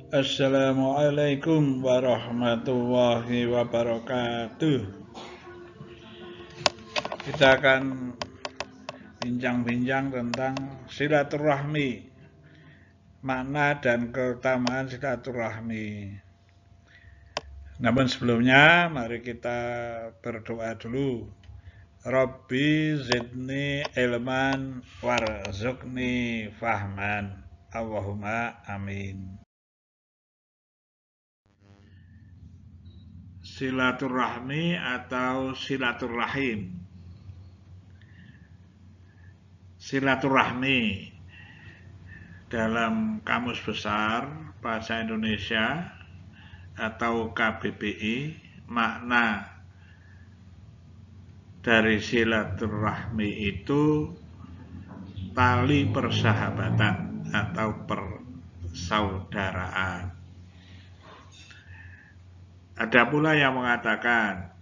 Assalamualaikum warahmatullahi wabarakatuh. Kita akan bincang-bincang tentang silaturahmi, makna dan keutamaan silaturahmi. Namun sebelumnya, mari kita berdoa dulu. Rabbi zidni ilman warzuqni fahman. Allahumma amin. Silaturahmi atau silaturahim. Silaturahmi dalam Kamus Besar Bahasa Indonesia atau KBBI, makna dari silaturahmi itu tali persahabatan atau persaudaraan. Ada pula yang mengatakan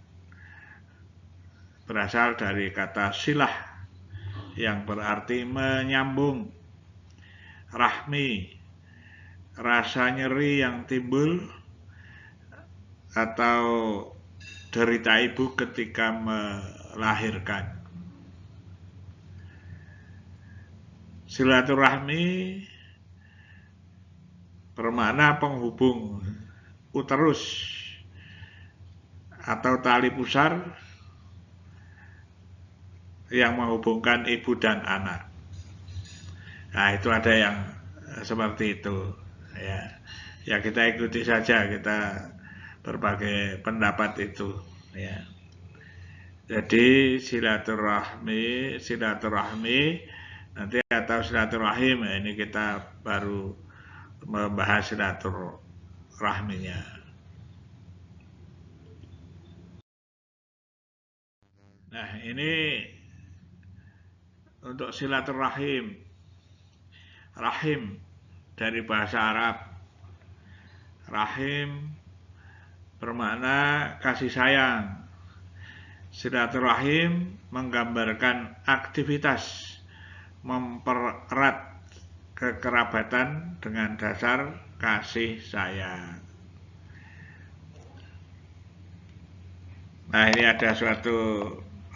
berasal dari kata silah yang berarti menyambung, rahmi, rasa nyeri yang timbul atau derita ibu ketika melahirkan. Silaturahmi bermakna penghubung uterus atau tali pusar yang menghubungkan ibu dan anak. Nah, itu ada yang seperti itu, ya. Ya kita ikuti saja, kita berbagai pendapat itu, ya. Jadi silaturahmi nanti atau silaturahim, ini kita baru membahas silaturahminya. Nah, ini untuk silaturahim. Rahim dari bahasa Arab. Rahim bermakna kasih sayang. Silaturahim menggambarkan aktivitas mempererat kekerabatan dengan dasar kasih sayang. Nah, ini ada suatu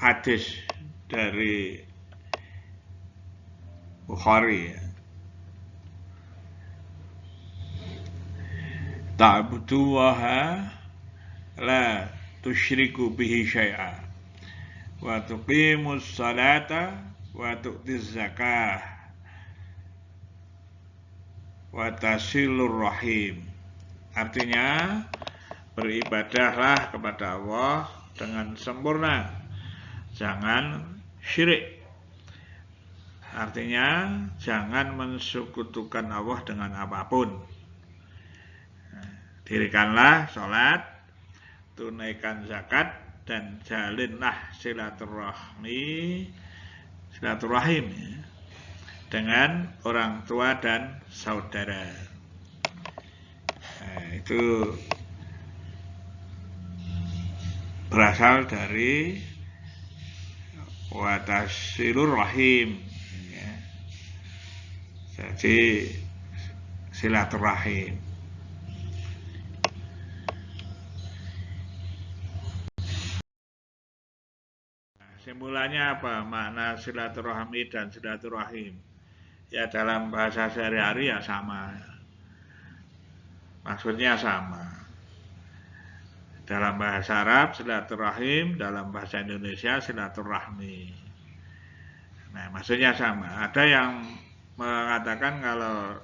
hadis dari Bukhari, ya. Ta'budullaha la tusyriku bihi syai'a wa tuqimus salata wa tu'tiz zakah wa tasilur rahim. Artinya, beribadahlah kepada Allah dengan sempurna, jangan syirik. Artinya, jangan mensekutukan Allah dengan apapun. Dirikanlah sholat, tunaikan zakat, dan jalinlah silaturahim, ya, dengan orang tua dan saudara. Nah, itu berasal dari watasilur rahim, ya. Jadi silaturahim. Simpulannya apa? Makna silaturahmi dan silaturahim. Ya dalam bahasa sehari-hari ya sama. Maksudnya sama. Dalam bahasa Arab silaturahim, dalam bahasa Indonesia silaturahmi. Nah, maksudnya sama. Ada yang mengatakan kalau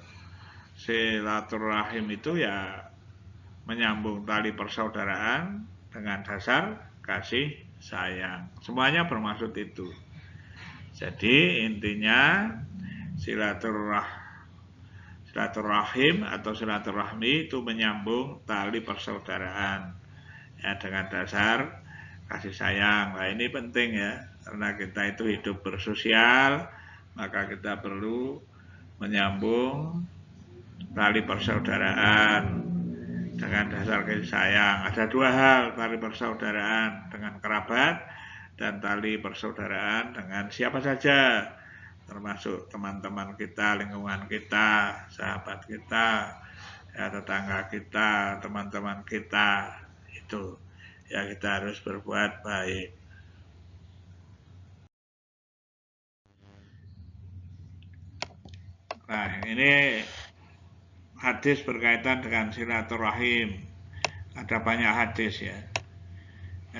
silaturahim itu ya menyambung tali persaudaraan dengan dasar kasih sayang. Semuanya bermaksud itu. Jadi intinya silaturahim atau silaturahmi itu menyambung tali persaudaraan, ya, dengan dasar kasih sayang. Nah, ini penting, ya, karena kita itu hidup bersosial, maka kita perlu menyambung tali persaudaraan dengan dasar kasih sayang. Ada dua hal, tali persaudaraan dengan kerabat dan tali persaudaraan dengan siapa saja, termasuk teman-teman kita, lingkungan kita, sahabat kita. ya tetangga kita, teman-teman kita, itu ya kita harus berbuat baik. Nah, ini hadis berkaitan dengan silaturahim. Ada banyak hadis ya.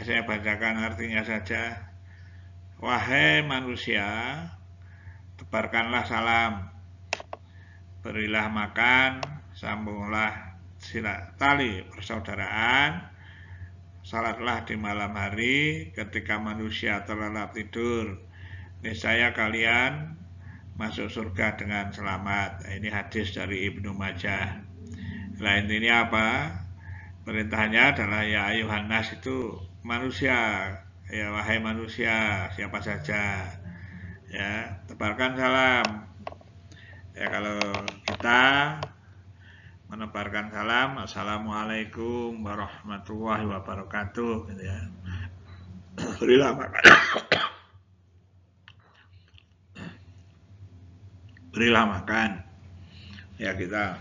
Saya bacakan artinya saja. Wahai manusia, tebarkanlah salam, berilah makan, sambunglah tali persaudaraan, salatlah di malam hari ketika manusia terlelap tidur, niscaya kalian masuk surga dengan selamat. Ini hadis dari Ibnu Majah. Nah, intinya apa? Perintahnya adalah ya ayuhan nas, itu manusia, ya wahai manusia siapa saja, ya tebarkan salam. Ya kalau kita menebarkan salam, assalamualaikum warahmatullahi wabarakatuh, gitu ya. Berilah makan, berilah makan. Ya kita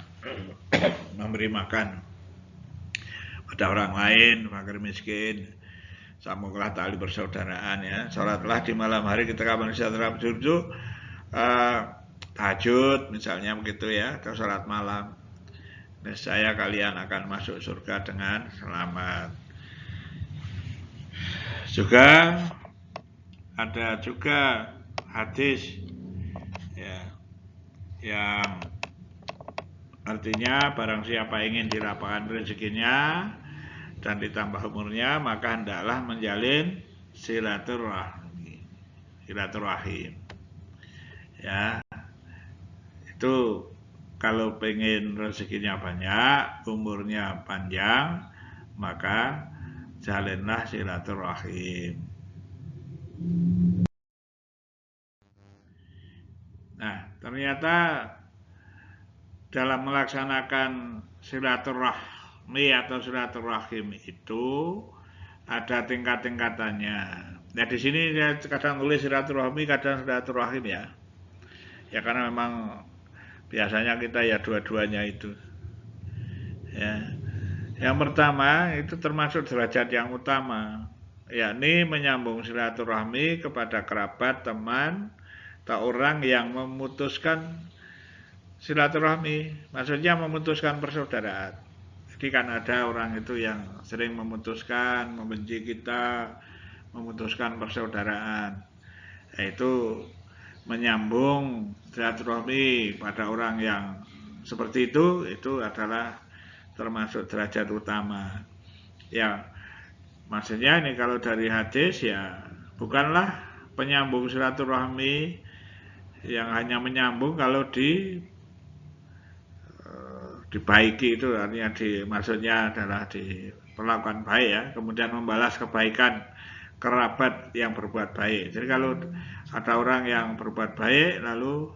memberi makan pada orang lain, fakir miskin, sambunglah tali persaudaraan ya. Salatlah di malam hari ketika manusia terlelap tidur, tahajud misalnya begitu ya, atau salat malam. Niscaya kalian akan masuk surga dengan selamat. Juga ada juga hadis ya, yang artinya barang siapa ingin dirapatkan rezekinya dan ditambah umurnya, maka hendaklah menjalin silaturahim. Ya, itu kalau pengen rezekinya banyak, umurnya panjang, maka jalinlah silaturahim. Nah, ternyata dalam melaksanakan silaturahmi atau silaturahim itu ada tingkat-tingkatannya. Nah, di sini saya kadang tulis silaturahmi, kadang silaturahim ya. Ya karena memang biasanya kita ya dua-duanya itu. Ya. Yang pertama itu termasuk derajat yang utama, yakni menyambung silaturahmi kepada kerabat, teman, atau orang yang memutuskan silaturahmi. Maksudnya memutuskan persaudaraan. Jadi kan ada orang itu yang sering memutuskan, membenci kita, memutuskan persaudaraan. Yaitu menyambung silaturahmi pada orang yang seperti itu adalah termasuk derajat utama. Ya, maksudnya ini kalau dari hadis ya bukanlah penyambung silaturahmi yang hanya menyambung kalau dibaiki, itu artinya maksudnya adalah diperlakukan baik ya, kemudian membalas kebaikan kerabat yang berbuat baik. Jadi kalau ada orang yang berbuat baik lalu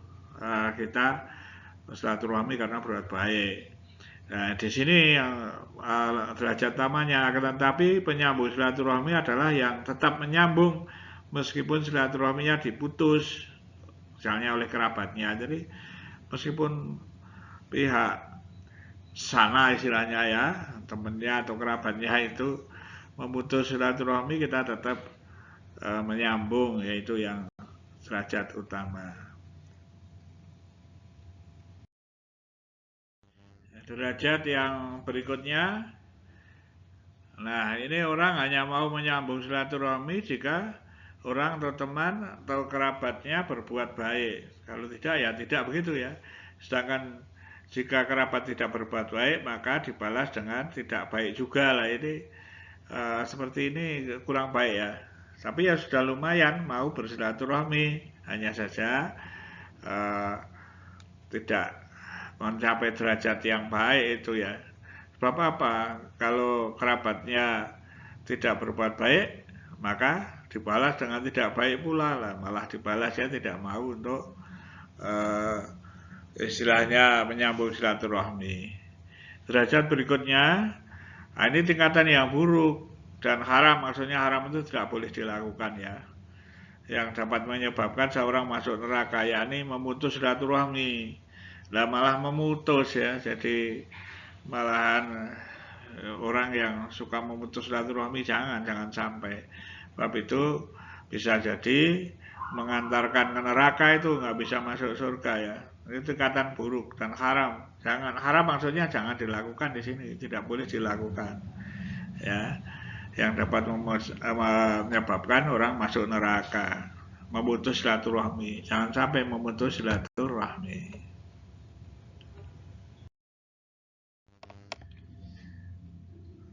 kita silaturahmi karena berbuat baik. Nah, di sini yang derajat utamanya, tetapi penyambung silaturahmi adalah yang tetap menyambung meskipun silaturahminya diputus, misalnya oleh kerabatnya. Jadi meskipun pihak sana istilahnya ya, temannya atau kerabatnya itu memutus silaturahmi, kita tetap menyambung, yaitu yang derajat utama. Derajat yang berikutnya, nah ini orang hanya mau menyambung silaturahmi jika orang atau teman atau kerabatnya berbuat baik. Kalau tidak ya tidak begitu ya. Sedangkan jika kerabat tidak berbuat baik, maka dibalas dengan tidak baik juga lah. Ini seperti ini kurang baik ya. Tapi ya sudah lumayan mau bersilaturahmi, hanya saja tidak mencapai derajat yang baik itu ya. Sebab apa? Kalau kerabatnya tidak berbuat baik, maka dibalas dengan tidak baik pula lah. Malah dibalas ya tidak mau untuk istilahnya menyambung silaturahmi. Derajat berikutnya, nah ini tingkatan yang buruk dan haram. Maksudnya haram itu tidak boleh dilakukan ya, yang dapat menyebabkan seorang masuk neraka, yakni memutus silaturahmi. Lah malah memutus ya, jadi malahan orang yang suka memutus silaturahmi jangan sampai. Sebab itu bisa jadi mengantarkan ke neraka, itu nggak bisa masuk surga ya. Itu ikatan buruk dan haram. Jangan, haram maksudnya jangan dilakukan di sini, tidak boleh dilakukan. Ya, yang dapat menyebabkan orang masuk neraka, memutus silaturahmi. Jangan sampai memutus silaturahmi.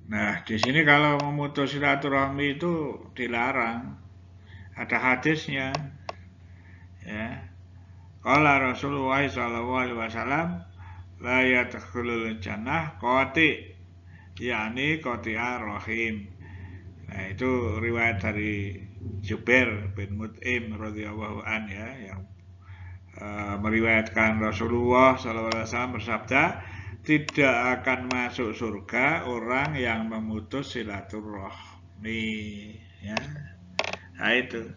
Nah, di sini kalau memutus silaturahmi itu dilarang. Ada hadisnya. Ya. Qala Rasulullah sallallahu alaihi wasallam, la yadkhulul jannah qati, yakni qati'ar rahim. Nah, itu riwayat dari Jubair bin Mut'im radhiyallahu an ya, yang meriwayatkan Rasulullah sallallahu alaihi wasallam bersabda, tidak akan masuk surga orang yang memutus silaturahmi. Ya. Nah, itu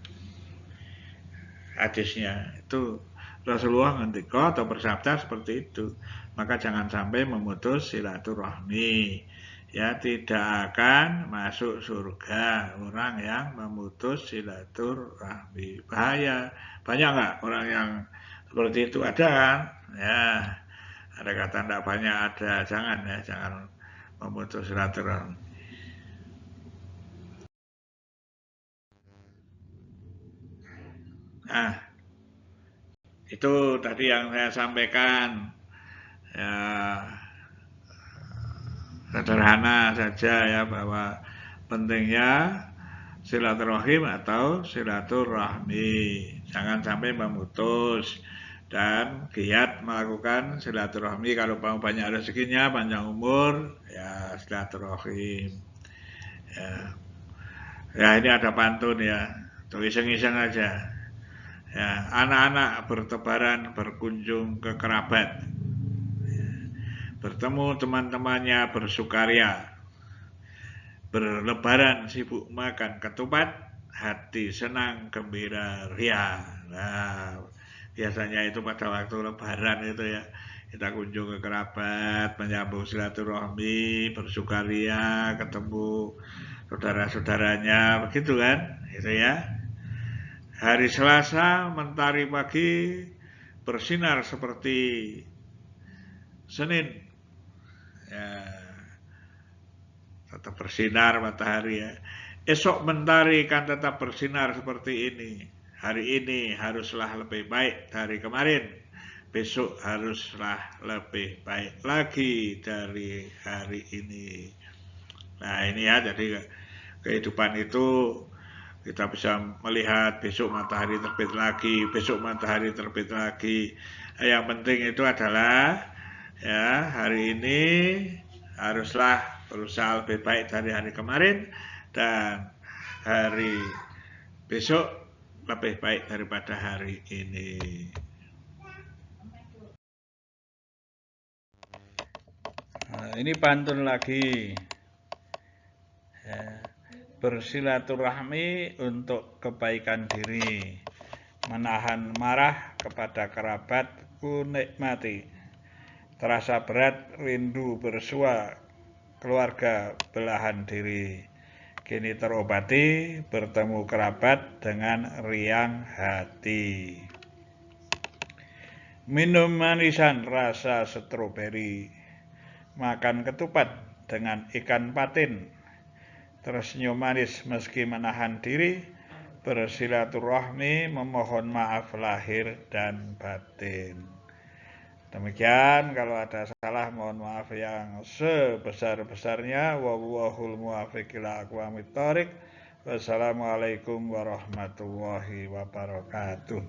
hadisnya, itu Rasulullah ngendika atau bersabda seperti itu. Maka jangan sampai memutus silaturahmi. Ya, tidak akan masuk surga orang yang memutus silaturahmi. Bahaya. Banyak nggak orang yang seperti itu? Ada kan? Ya, ada kata tidak banyak, ada. Jangan ya, jangan memutus silaturahmi. Nah, itu tadi yang saya sampaikan. Ya, sederhana saja ya, bahwa pentingnya silaturahim atau silaturahmi. Jangan sampai memutus, dan giat melakukan silaturahmi. Kalau mau banyak rezekinya, panjang umur, ya silaturahim. Ya, ya ini ada pantun ya, tuh iseng-iseng aja. Ya, anak-anak bertebaran berkunjung ke kerabat. Bertemu teman-temannya bersukaria, berlebaran sibuk makan ketupat, hati senang gembira ria. Nah, biasanya itu pada waktu lebaran itu ya, kita kunjung ke kerabat, menyambung silaturahmi, bersukaria, ketemu saudara-saudaranya, begitu kan, gitu ya. Hari Selasa mentari pagi bersinar seperti Senin. Ya, tetap bersinar matahari ya. Esok mentari kan tetap bersinar seperti ini. Hari ini haruslah lebih baik dari kemarin. Besok haruslah lebih baik lagi dari hari ini. Nah, ini ya, jadi kehidupan itu kita bisa melihat besok matahari terbit lagi, besok matahari terbit lagi. Yang penting itu adalah ya, hari ini haruslah berusaha lebih baik dari hari kemarin, dan hari besok lebih baik daripada hari ini. Nah, ini pantun lagi. Ya, bersilaturahmi untuk kebaikan diri, menahan marah kepada kerabat ku nikmati. Terasa berat rindu bersua, keluarga belahan diri. Kini terobati bertemu kerabat dengan riang hati. Minum manisan rasa stroberi, makan ketupat dengan ikan patin. Tersenyum manis meski menahan diri, bersilaturahmi memohon maaf lahir dan batin. Demikian, kalau ada salah mohon maaf yang sebesar-besarnya. Wallahul muwaffiq ila aqwamit thoriq. Wassalamualaikum warahmatullahi wabarakatuh.